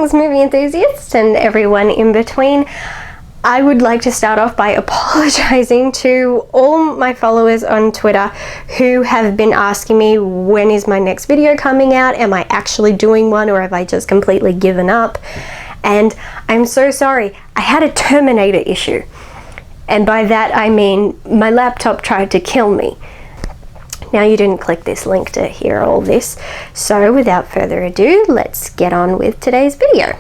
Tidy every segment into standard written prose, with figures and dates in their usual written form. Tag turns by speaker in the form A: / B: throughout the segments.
A: Greetings, movie enthusiasts and everyone in between. I would like to start off by apologizing to all my followers on Twitter who have been asking me, when is my next video coming out? Am I actually doing one, or have I just completely given up? And I'm so sorry. I had a Terminator issue. And by that I mean my laptop tried to kill me. Now, you didn't click this link to hear all this, so without further ado, let's get on with today's video.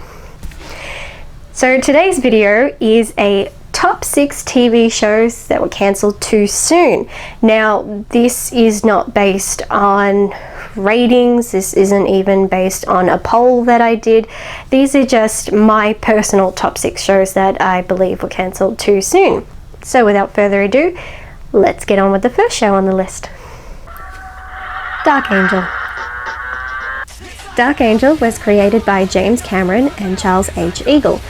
A: So today's video is a top 6 TV shows that were cancelled too soon. Now, this is not based on ratings, this isn't even based on a poll that I did. These are just my personal top 6 shows that I believe were cancelled too soon. So without further ado, let's get on with the first show on the list. Dark Angel. Dark Angel was created by James Cameron and Charles H. Eagle.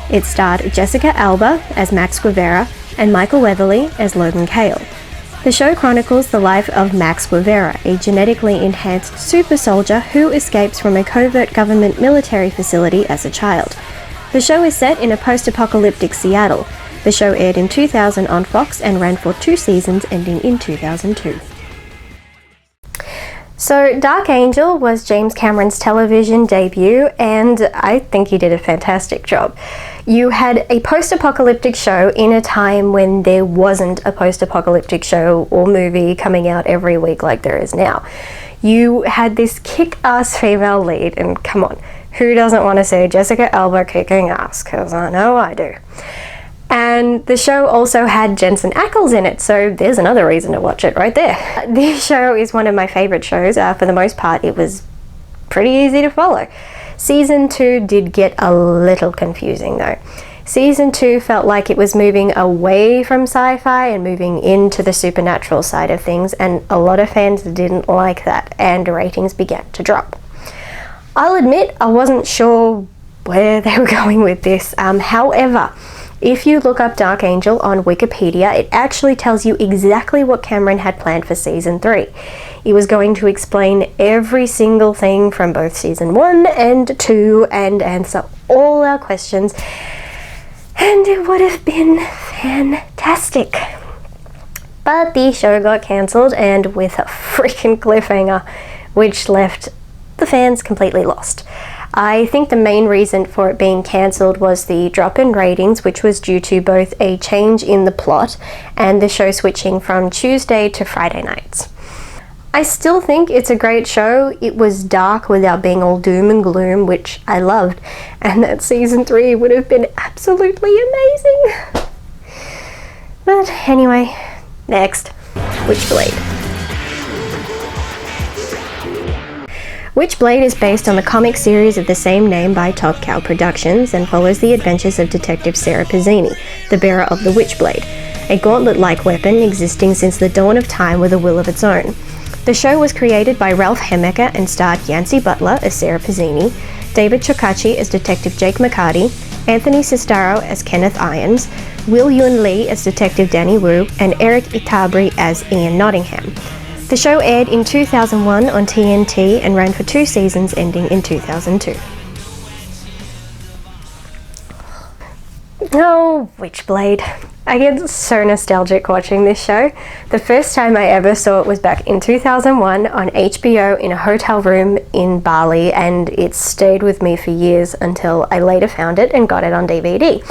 A: It starred Jessica Alba as Max Guevara and Michael Weatherly as Logan Cale. The show chronicles the life of Max Guevara, a genetically enhanced super soldier who escapes from a covert government military facility as a child. The show is set in a post-apocalyptic Seattle. The show aired in 2000 on Fox and ran for 2 seasons, ending in 2002. So Dark Angel was James Cameron's television debut, and I think he did a fantastic job. You had a post-apocalyptic show in a time when there wasn't a post-apocalyptic show or movie coming out every week like there is now. You had this kick-ass female lead, and come on, who doesn't want to see Jessica Alba kicking ass? Because I know I do. And the show also had Jensen Ackles in it, so there's another reason to watch it right there. This show is one of my favourite shows. For the most part, it was pretty easy to follow. Season 2 did get a little confusing though. Season 2 felt like it was moving away from sci-fi and moving into the supernatural side of things, and a lot of fans didn't like that, and ratings began to drop. I'll admit I wasn't sure where they were going with this. However, if you look up Dark Angel on Wikipedia, it actually tells you exactly what Cameron had planned for Season 3. He was going to explain every single thing from both Season 1 and 2 and answer all our questions, and it would have been fantastic. But the show got cancelled, and with a freaking cliffhanger, which left the fans completely lost. I think the main reason for it being cancelled was the drop in ratings, which was due to both a change in the plot and the show switching from Tuesday to Friday nights. I still think it's a great show. It was dark without being all doom and gloom, which I loved, and that Season 3 would have been absolutely amazing. But anyway, next, Witchblade. Witchblade is based on the comic series of the same name by Top Cow Productions and follows the adventures of Detective Sarah Pizzini, the bearer of the Witchblade, a gauntlet-like weapon existing since the dawn of time with a will of its own. The show was created by Ralph Hemmecker and starred Yancy Butler as Sarah Pizzini, David Chokachi as Detective Jake McCarty, Anthony Sestaro as Kenneth Irons, Will Yun Lee as Detective Danny Wu, and Eric Itabri as Ian Nottingham. The show aired in 2001 on TNT and ran for 2 seasons, ending in 2002. Oh, Witchblade. I get so nostalgic watching this show. The first time I ever saw it was back in 2001 on HBO in a hotel room in Bali, and it stayed with me for years until I later found it and got it on DVD.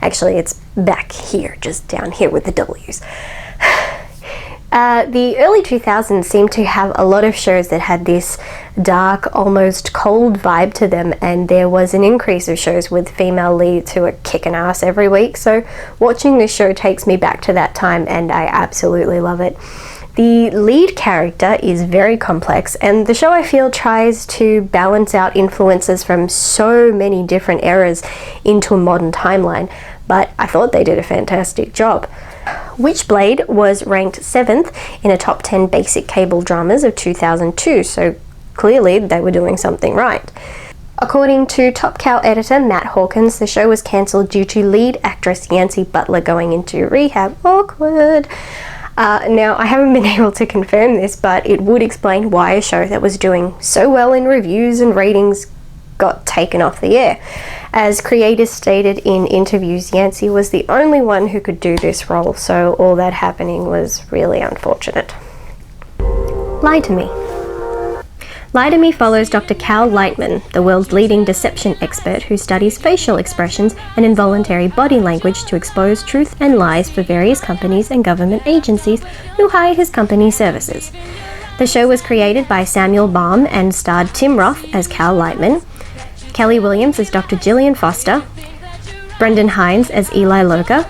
A: Actually, it's back here, just down here with the W's. The early 2000s seemed to have a lot of shows that had this dark, almost cold vibe to them, and there was an increase of shows with female leads who are kicking ass every week, so watching this show takes me back to that time, and I absolutely love it. The lead character is very complex, and the show, I feel, tries to balance out influences from so many different eras into a modern timeline, but I thought they did a fantastic job. Witchblade was ranked 7th in a top 10 basic cable dramas of 2002, so clearly they were doing something right. According to Top Cow editor Matt Hawkins, the show was cancelled due to lead actress Yancy Butler going into rehab. Awkward. Now, I haven't been able to confirm this, but it would explain why a show that was doing so well in reviews and ratings got taken off the air. As creators stated in interviews, Yancey was the only one who could do this role, so all that happening was really unfortunate. Lie to Me. Lie to Me follows Dr. Cal Lightman, the world's leading deception expert who studies facial expressions and involuntary body language to expose truth and lies for various companies and government agencies who hire his company's services. The show was created by Samuel Baum and starred Tim Roth as Cal Lightman, Kelly Williams as Dr. Gillian Foster, Brendan Hines as Eli Loka,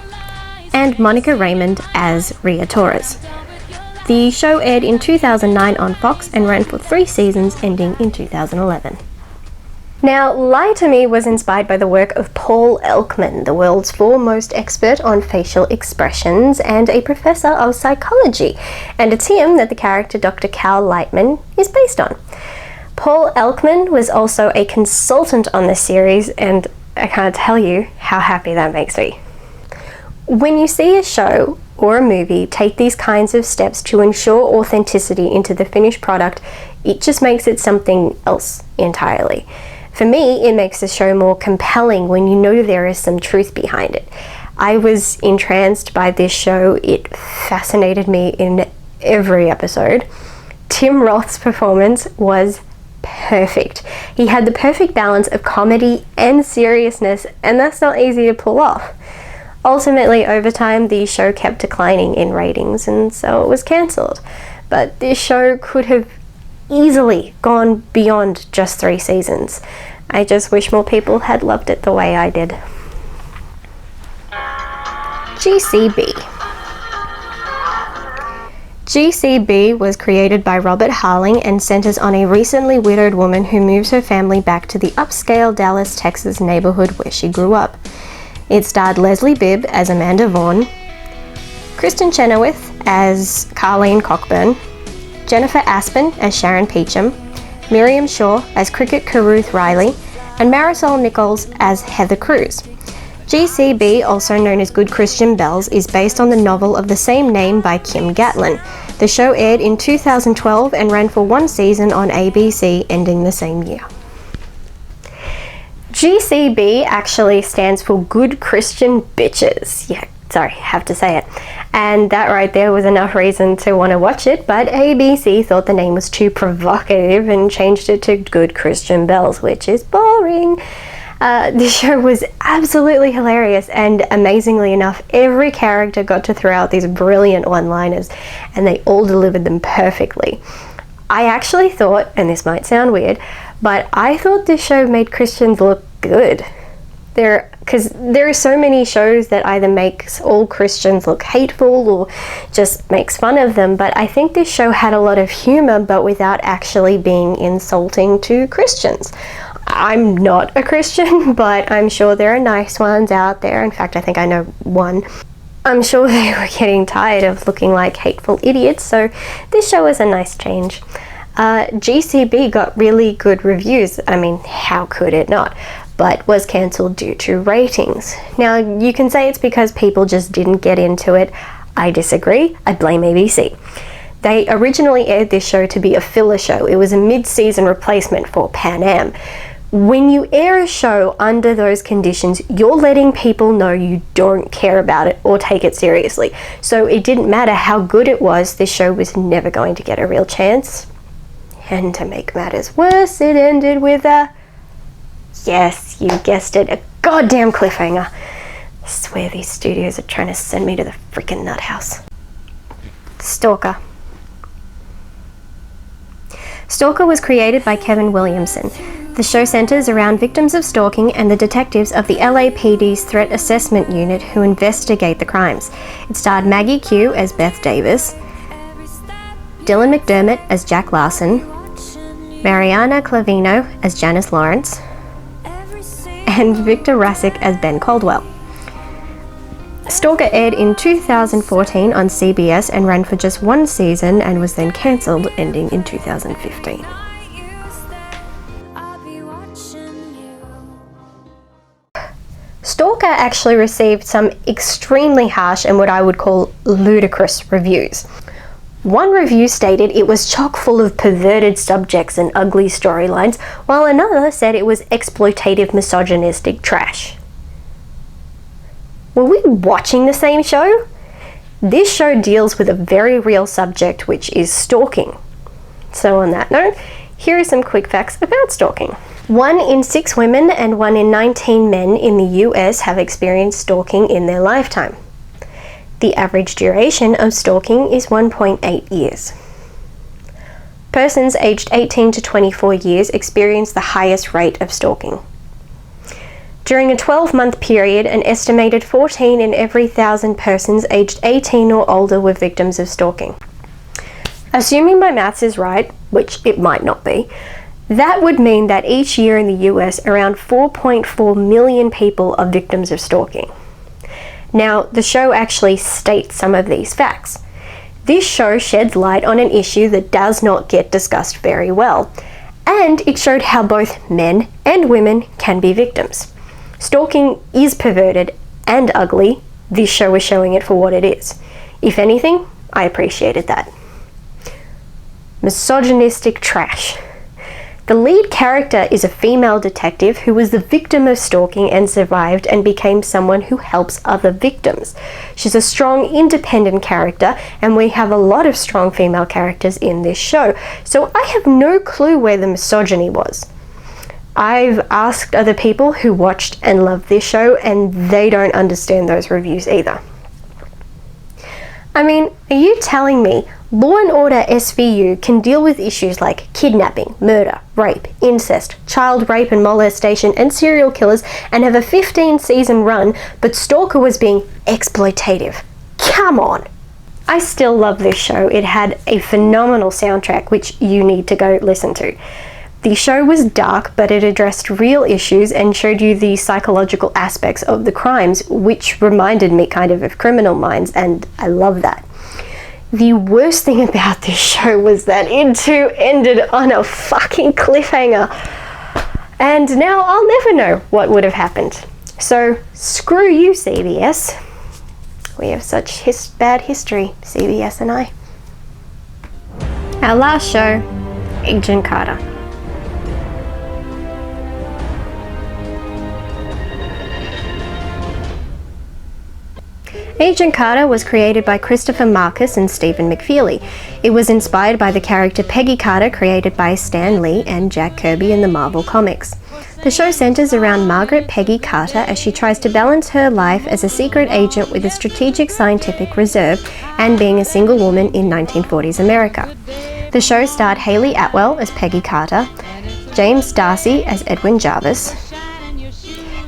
A: and Monica Raymond as Rhea Torres. The show aired in 2009 on Fox and ran for 3 seasons, ending in 2011. Now, Lie to Me was inspired by the work of Paul Elkman, the world's foremost expert on facial expressions and a professor of psychology, and it's him that the character Dr. Cal Lightman is based on. Paul Elkman was also a consultant on the series, and I can't tell you how happy that makes me. When you see a show or a movie take these kinds of steps to ensure authenticity into the finished product, it just makes it something else entirely. For me, it makes the show more compelling when you know there is some truth behind it. I was entranced by this show. It fascinated me in every episode. Tim Roth's performance was perfect. He had the perfect balance of comedy and seriousness, and that's not easy to pull off. Ultimately, over time, the show kept declining in ratings, and so it was cancelled. But this show could have easily gone beyond just 3 seasons. I just wish more people had loved it the way I did. GCB. GCB was created by Robert Harling and centers on a recently widowed woman who moves her family back to the upscale Dallas, Texas neighborhood where she grew up. It starred Leslie Bibb as Amanda Vaughn, Kristen Chenoweth as Carleen Cockburn, Jennifer Aspen as Sharon Peachum, Miriam Shaw as Cricket Caruth Riley, and Marisol Nichols as Heather Cruz. GCB, also known as Good Christian Bells, is based on the novel of the same name by Kim Gatlin. The show aired in 2012 and ran for 1 season on ABC, ending the same year. GCB actually stands for Good Christian Bitches. Yeah, sorry, have to say it. And that right there was enough reason to want to watch it, but ABC thought the name was too provocative and changed it to Good Christian Bells, which is boring. This show was absolutely hilarious, and amazingly enough, every character got to throw out these brilliant one-liners, and they all delivered them perfectly. I actually thought, and this might sound weird, but I thought this show made Christians look good. Because there are so many shows that either makes all Christians look hateful or just makes fun of them, but I think this show had a lot of humor, but without actually being insulting to Christians. I'm not a Christian, but I'm sure there are nice ones out there. In fact, I think I know one. I'm sure they were getting tired of looking like hateful idiots, so this show was a nice change. GCB got really good reviews. I mean, how could it not? But was cancelled due to ratings. Now, you can say it's because people just didn't get into it. I disagree. I blame ABC. They originally aired this show to be a filler show. It was a mid-season replacement for Pan Am. When you air a show under those conditions, you're letting people know you don't care about it or take it seriously. So it didn't matter how good it was, this show was never going to get a real chance. And to make matters worse, it ended with a, yes, you guessed it, a goddamn cliffhanger. I swear these studios are trying to send me to the freaking nut house. Stalker. Stalker was created by Kevin Williamson. The show centers around victims of stalking and the detectives of the LAPD's Threat Assessment Unit who investigate the crimes. It starred Maggie Q as Beth Davis, Dylan McDermott as Jack Larson, Mariana Clavino as Janice Lawrence, and Victor Rasic as Ben Caldwell. Stalker aired in 2014 on CBS and ran for just 1 season and was then cancelled, ending in 2015. Stalker actually received some extremely harsh and what I would call ludicrous reviews. One review stated it was chock full of perverted subjects and ugly storylines, while another said it was exploitative, misogynistic trash. Were we watching the same show? This show deals with a very real subject, which is stalking. So on that note, here are some quick facts about stalking. 1 in 6 women and 1 in 19 men in the US have experienced stalking in their lifetime. The average duration of stalking is 1.8 years. Persons aged 18 to 24 years experience the highest rate of stalking. During a 12-month period, an estimated 14 in every 1,000 persons aged 18 or older were victims of stalking. Assuming my maths is right, which it might not be, that would mean that each year in the US, around 4.4 million people are victims of stalking. Now, the show actually states some of these facts. This show sheds light on an issue that does not get discussed very well, and it showed how both men and women can be victims. Stalking is perverted and ugly. This show is showing it for what it is. If anything, I appreciated that. Misogynistic trash. The lead character is a female detective who was the victim of stalking and survived and became someone who helps other victims. She's a strong, independent character, and we have a lot of strong female characters in this show, so I have no clue where the misogyny was. I've asked other people who watched and loved this show, and they don't understand those reviews either. I mean, are you telling me Law & Order SVU can deal with issues like kidnapping, murder, rape, incest, child rape and molestation, and serial killers, and have a 15-season run, but Stalker was being exploitative? Come on! I still love this show. It had a phenomenal soundtrack, which you need to go listen to. The show was dark, but it addressed real issues and showed you the psychological aspects of the crimes, which reminded me kind of Criminal Minds, and I love that. The worst thing about this show was that it too ended on a fucking cliffhanger. And now I'll never know what would have happened. So, screw you, CBS. We have such bad history, CBS and I. Our last show, Agent Carter. Agent Carter was created by Christopher Marcus and Stephen McFeely. It was inspired by the character Peggy Carter created by Stan Lee and Jack Kirby in the Marvel Comics. The show centers around Margaret Peggy Carter as she tries to balance her life as a secret agent with a strategic scientific reserve and being a single woman in 1940s America. The show starred Hayley Atwell as Peggy Carter, James Darcy as Edwin Jarvis,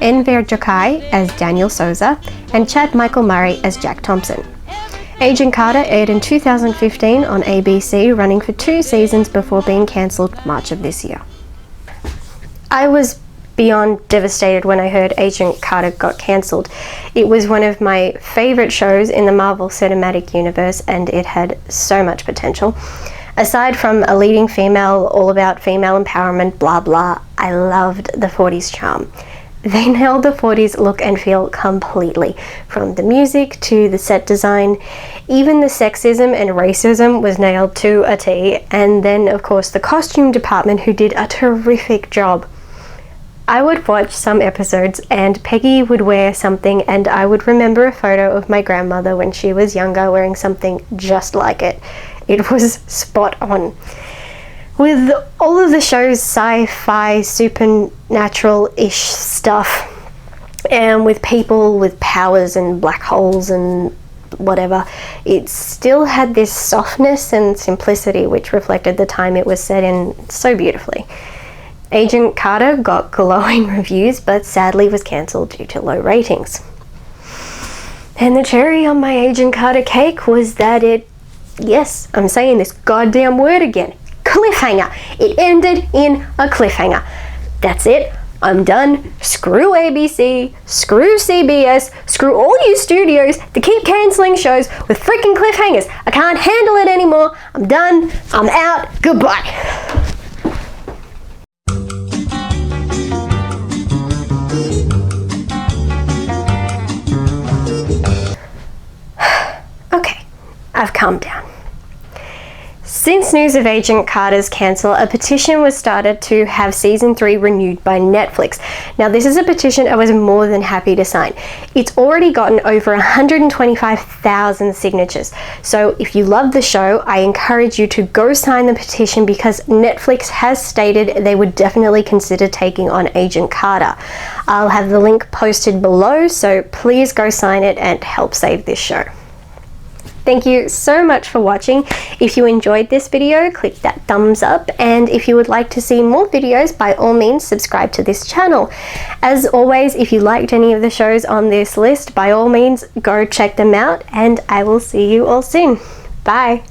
A: Enver Jokai as Daniel Souza, and Chad Michael Murray as Jack Thompson. Agent Carter aired in 2015 on ABC, running for 2 seasons before being cancelled March of this year. I was beyond devastated when I heard Agent Carter got cancelled. It was one of my favourite shows in the Marvel Cinematic Universe, and it had so much potential. Aside from a leading female, all about female empowerment, blah blah, I loved the 40s charm. They nailed the 40s look and feel completely, from the music to the set design. Even the sexism and racism was nailed to a T, and then of course the costume department, who did a terrific job. I would watch some episodes and Peggy would wear something and I would remember a photo of my grandmother when she was younger wearing something just like it. It was spot on. With all of the show's sci-fi, supernatural-ish stuff, and with people with powers and black holes and whatever, it still had this softness and simplicity which reflected the time it was set in so beautifully. Agent Carter got glowing reviews, but sadly was cancelled due to low ratings. And the cherry on my Agent Carter cake was that it, yes, I'm saying this goddamn word again, cliffhanger. It ended in a cliffhanger. That's it. I'm done. Screw ABC, screw CBS, screw all you studios that keep cancelling shows with freaking cliffhangers. I can't handle it anymore. I'm done. I'm out. Goodbye. Okay, I've calmed down. Since news of Agent Carter's cancel, a petition was started to have season 3 renewed by Netflix. Now, this is a petition I was more than happy to sign. It's already gotten over 125,000 signatures. So if you love the show, I encourage you to go sign the petition because Netflix has stated they would definitely consider taking on Agent Carter. I'll have the link posted below, so please go sign it and help save this show. Thank you so much for watching. If you enjoyed this video, click that thumbs up, and if you would like to see more videos, by all means subscribe to this channel. As always, if you liked any of the shows on this list, by all means go check them out, and I will see you all soon. Bye!